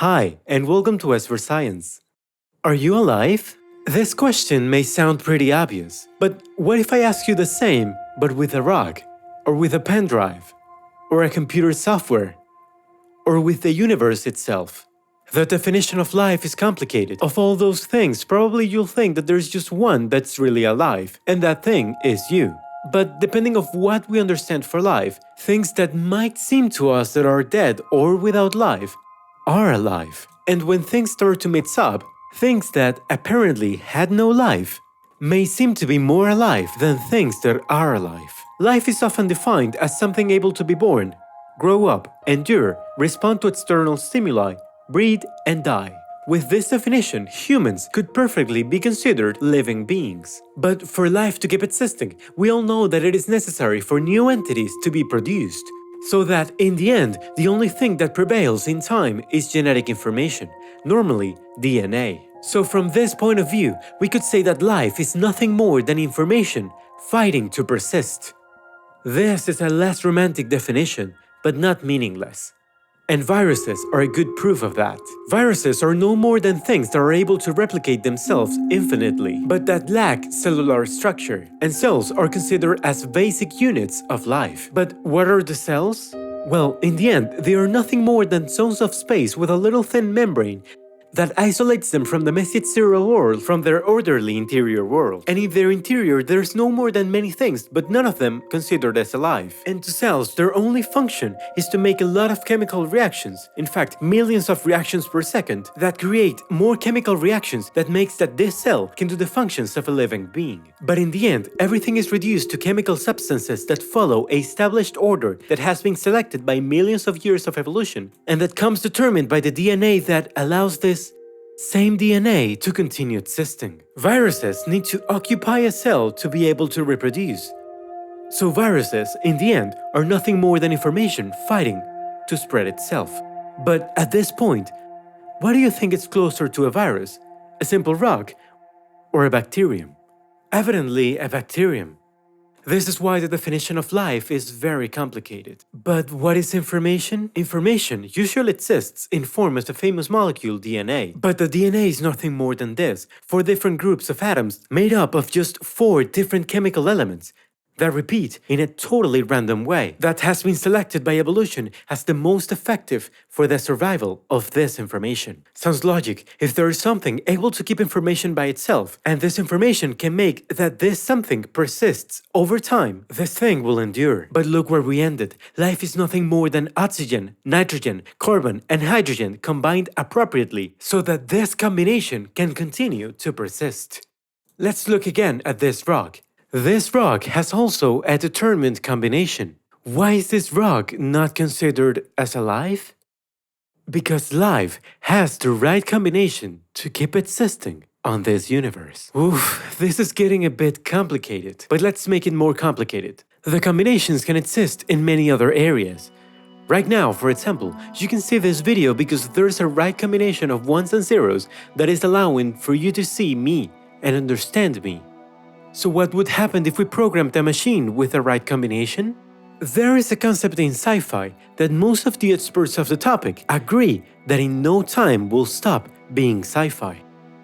Hi, and welcome to S for Science. Are you alive? This question may sound pretty obvious, but what if I ask you the same, but with a rock, or with a pen drive, or a computer software, or with the universe itself? The definition of life is complicated. Of all those things, probably you'll think that there's just one that's really alive, and that thing is you. But depending on what we understand for life, things that might seem to us that are dead or without life are alive. And when things start to mix up, things that apparently had no life may seem to be more alive than things that are alive. Life is often defined as something able to be born, grow up, endure, respond to external stimuli, breed, and die. With this definition, humans could perfectly be considered living beings. But for life to keep existing, we all know that it is necessary for new entities to be produced. So that, in the end, the only thing that prevails in time is genetic information, normally DNA. So from this point of view, we could say that life is nothing more than information fighting to persist. This is a less romantic definition, but not meaningless. And viruses are a good proof of that. Viruses are no more than things that are able to replicate themselves infinitely, but that lack cellular structure. And cells are considered as basic units of life. But what are the cells? Well, in the end, they are nothing more than zones of space with a little thin membrane that isolates them from the messy exterior world from their orderly interior world. And in their interior, there's no more than many things, but none of them considered as alive. And to cells, their only function is to make a lot of chemical reactions, in fact, millions of reactions per second, that create more chemical reactions that makes that this cell can do the functions of a living being. But in the end, everything is reduced to chemical substances that follow a established order that has been selected by millions of years of evolution, and that comes determined by the DNA that allows this same DNA to continue existing. Viruses need to occupy a cell to be able to reproduce. So viruses, in the end, are nothing more than information fighting to spread itself. But at this point, what do you think is closer to a virus? A simple rock or a bacterium? Evidently a bacterium. This is why the definition of life is very complicated. But what is information? Information usually exists in form as the famous molecule DNA. But the DNA is nothing more than this, 4 different groups of atoms made up of just 4 different chemical elements that repeat in a totally random way, that has been selected by evolution as the most effective for the survival of this information. Sounds logic if there is something able to keep information by itself, and this information can make that this something persists over time, this thing will endure. But look where we ended. Life is nothing more than oxygen, nitrogen, carbon, and hydrogen combined appropriately so that this combination can continue to persist. Let's look again at this rock. This rock has also a determined combination. Why is this rock not considered as alive? Because life has the right combination to keep existing on this universe. Oof, this is getting a bit complicated, but let's make it more complicated. The combinations can exist in many other areas. Right now, for example, you can see this video because there's a right combination of ones and zeros that is allowing for you to see me and understand me. So what would happen if we programmed a machine with the right combination? There is a concept in sci-fi that most of the experts of the topic agree that in no time will stop being sci-fi.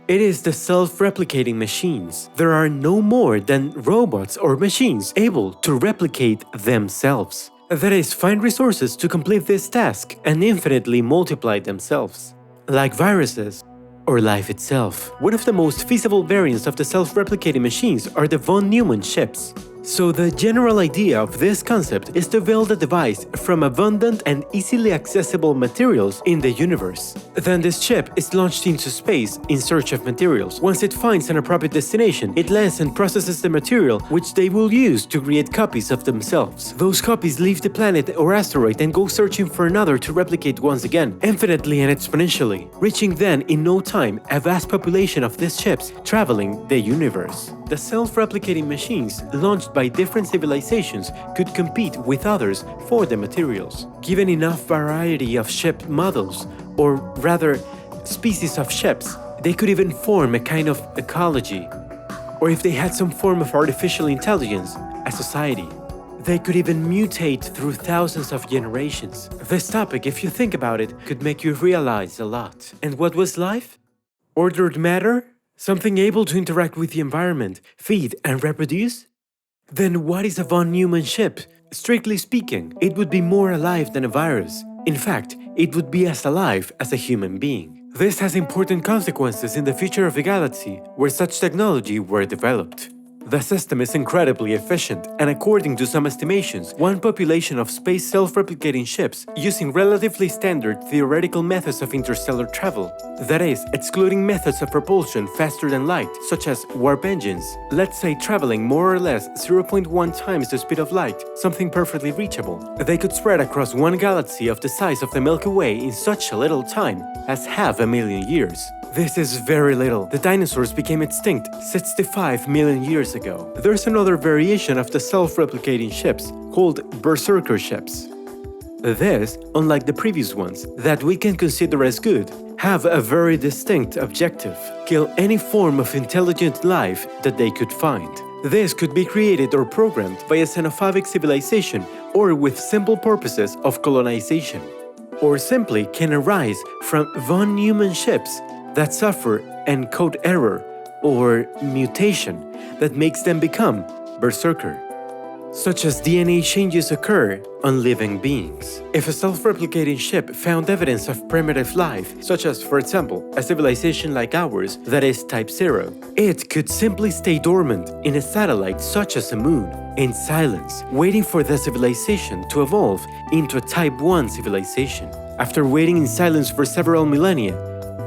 It is the self-replicating machines. There are no more than robots or machines able to replicate themselves. That is, find resources to complete this task and infinitely multiply themselves. Like viruses, or life itself. One of the most feasible variants of the self-replicating machines are the von Neumann chips. So the general idea of this concept is to build a device from abundant and easily accessible materials in the universe. Then this chip is launched into space in search of materials. Once it finds an appropriate destination, it lands and processes the material which they will use to create copies of themselves. Those copies leave the planet or asteroid and go searching for another to replicate once again, infinitely and exponentially, reaching then in no time a vast population of these chips traveling the universe. The self-replicating machines launched by different civilizations could compete with others for the materials. Given enough variety of ship models, or rather, species of ships, they could even form a kind of ecology. Or if they had some form of artificial intelligence, a society. They could even mutate through thousands of generations. This topic, if you think about it, could make you realize a lot. And what was life? Ordered matter? Something able to interact with the environment, feed, and reproduce? Then what is a von Neumann ship? Strictly speaking, it would be more alive than a virus. In fact, it would be as alive as a human being. This has important consequences in the future of the galaxy, where such technology were developed. The system is incredibly efficient, and according to some estimations, one population of space self-replicating ships using relatively standard theoretical methods of interstellar travel, that is, excluding methods of propulsion faster than light, such as warp engines, let's say traveling more or less 0.1 times the speed of light, something perfectly reachable, they could spread across one galaxy of the size of the Milky Way in such a little time as 500,000 years. This is very little. The dinosaurs became extinct 65 million years ago. There's another variation of the self-replicating ships called berserker ships. This, unlike the previous ones, that we can consider as good, have a very distinct objective: kill any form of intelligent life that they could find. This could be created or programmed by a xenophobic civilization or with simple purposes of colonization. Or simply can arise from von Neumann ships that suffer encode error or mutation that makes them become berserker. Such as DNA changes occur on living beings. If a self-replicating ship found evidence of primitive life, such as, for example, a civilization like ours that is Type 0, it could simply stay dormant in a satellite such as a moon, in silence, waiting for the civilization to evolve into a Type 1 civilization. After waiting in silence for several millennia,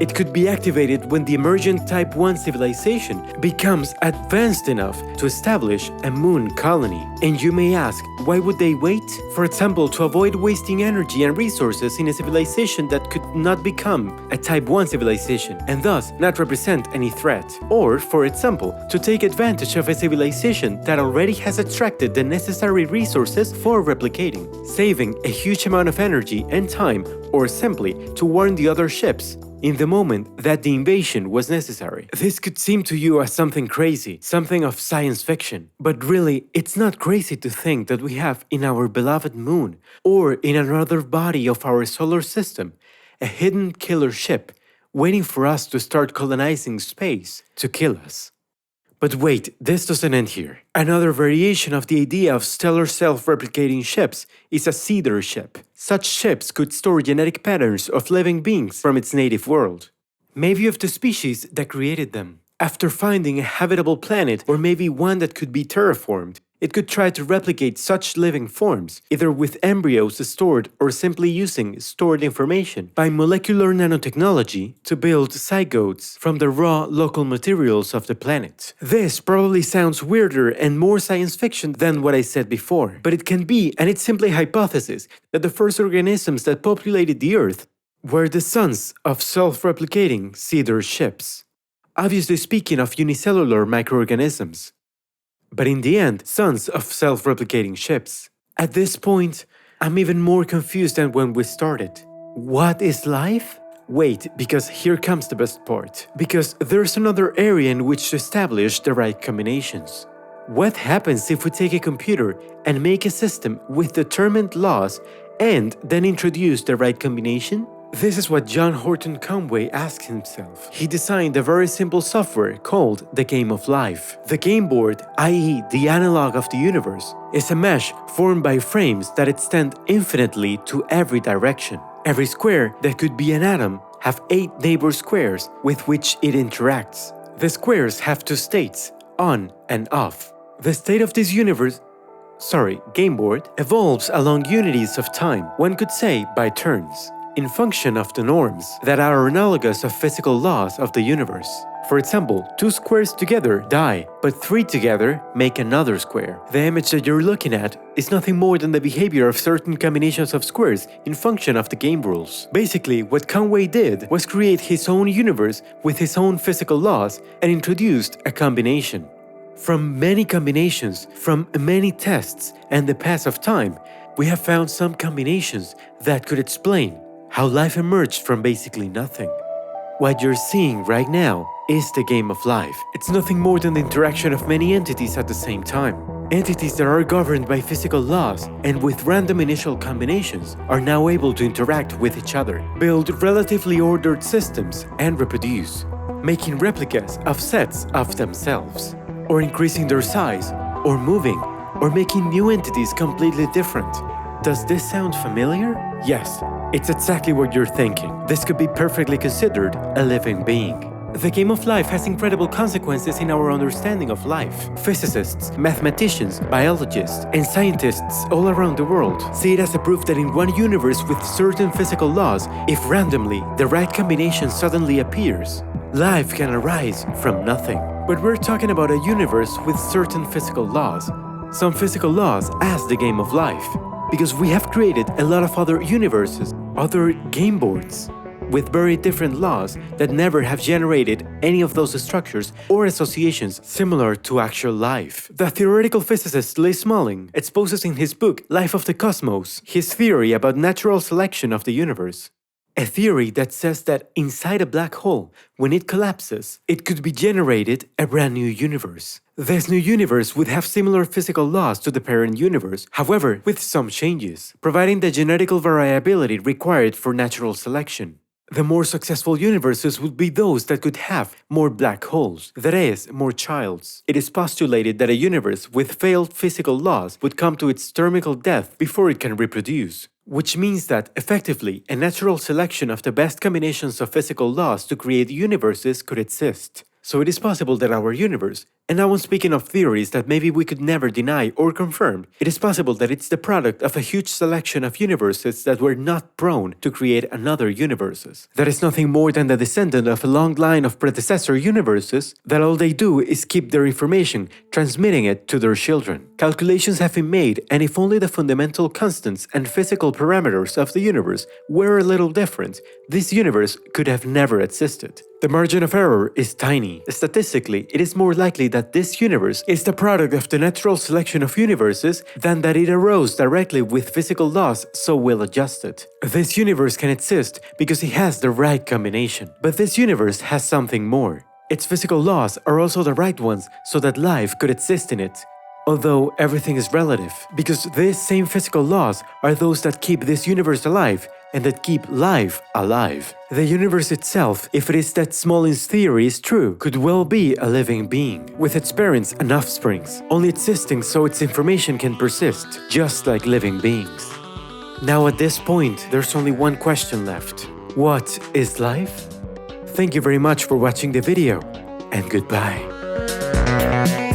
it could be activated when the emergent Type 1 civilization becomes advanced enough to establish a moon colony. And you may ask, why would they wait? For example, to avoid wasting energy and resources in a civilization that could not become a Type 1 civilization and thus not represent any threat. Or, for example, to take advantage of a civilization that already has extracted the necessary resources for replicating, saving a huge amount of energy and time, or simply to warn the other ships in the moment that the invasion was necessary. This could seem to you as something crazy, something of science fiction. But really, it's not crazy to think that we have in our beloved moon, or in another body of our solar system, a hidden killer ship waiting for us to start colonizing space to kill us. But wait, this doesn't end here. Another variation of the idea of stellar self-replicating ships is a seeder ship. Such ships could store genetic patterns of living beings from its native world. Maybe of the species that created them. After finding a habitable planet, or maybe one that could be terraformed, it could try to replicate such living forms, either with embryos stored or simply using stored information by molecular nanotechnology to build zygotes from the raw local materials of the planet. This probably sounds weirder and more science fiction than what I said before, but it can be, and it's simply a hypothesis, that the first organisms that populated the Earth were the sons of self-replicating seeder ships. Obviously speaking of unicellular microorganisms. But in the end, sons of self-replicating ships. At this point, I'm even more confused than when we started. What is life? Wait, because here comes the best part. Because there's another area in which to establish the right combinations. What happens if we take a computer and make a system with determined laws and then introduce the right combination? This is what John Horton Conway asked himself. He designed a very simple software called the Game of Life. The game board, i.e. the analog of the universe, is a mesh formed by frames that extend infinitely to every direction. Every square that could be an atom have 8 neighbor squares with which it interacts. The squares have 2 states, on and off. The state of this game board, evolves along unities of time, one could say by turns, in function of the norms that are analogous of physical laws of the universe. For example, 2 squares together die, but 3 together make another square. The image that you're looking at is nothing more than the behavior of certain combinations of squares in function of the game rules. Basically, what Conway did was create his own universe with his own physical laws and introduced a combination. From many combinations, from many tests and the pass of time, we have found some combinations that could explain how life emerged from basically nothing. What you're seeing right now is the game of life. It's nothing more than the interaction of many entities at the same time. Entities that are governed by physical laws and with random initial combinations are now able to interact with each other, build relatively ordered systems, and reproduce, making replicas of sets of themselves, or increasing their size, or moving, or making new entities completely different. Does this sound familiar? Yes, it's exactly what you're thinking. This could be perfectly considered a living being. The game of life has incredible consequences in our understanding of life. Physicists, mathematicians, biologists, and scientists all around the world see it as a proof that in one universe with certain physical laws, if randomly the right combination suddenly appears, life can arise from nothing. But we're talking about a universe with certain physical laws. Some physical laws as the game of life. Because we have created a lot of other universes, other game boards, with very different laws that never have generated any of those structures or associations similar to actual life. The theoretical physicist Lee Smolin exposes in his book Life of the Cosmos his theory about natural selection of the universe. A theory that says that inside a black hole, when it collapses, it could be generated a brand new universe. This new universe would have similar physical laws to the parent universe, however, with some changes, providing the genetical variability required for natural selection. The more successful universes would be those that could have more black holes, that is, more childs. It is postulated that a universe with failed physical laws would come to its terminal death before it can reproduce, which means that, effectively, a natural selection of the best combinations of physical laws to create universes could exist. So it is possible that our universe, and now I'm speaking of theories that maybe we could never deny or confirm, it is possible that it's the product of a huge selection of universes that were not prone to create another universes. That is nothing more than the descendant of a long line of predecessor universes that all they do is keep their information, transmitting it to their children. Calculations have been made, and if only the fundamental constants and physical parameters of the universe were a little different, this universe could have never existed. The margin of error is tiny. Statistically, it is more likely that this universe is the product of the natural selection of universes than that it arose directly with physical laws so well adjusted. This universe can exist because it has the right combination. But this universe has something more. Its physical laws are also the right ones so that life could exist in it. Although everything is relative, because these same physical laws are those that keep this universe alive and that keep life alive. The universe itself, if it is that Smolin's theory is true, could well be a living being, with its parents and offsprings, only existing so its information can persist, just like living beings. Now at this point, there's only one question left. What is life? Thank you very much for watching the video, and goodbye.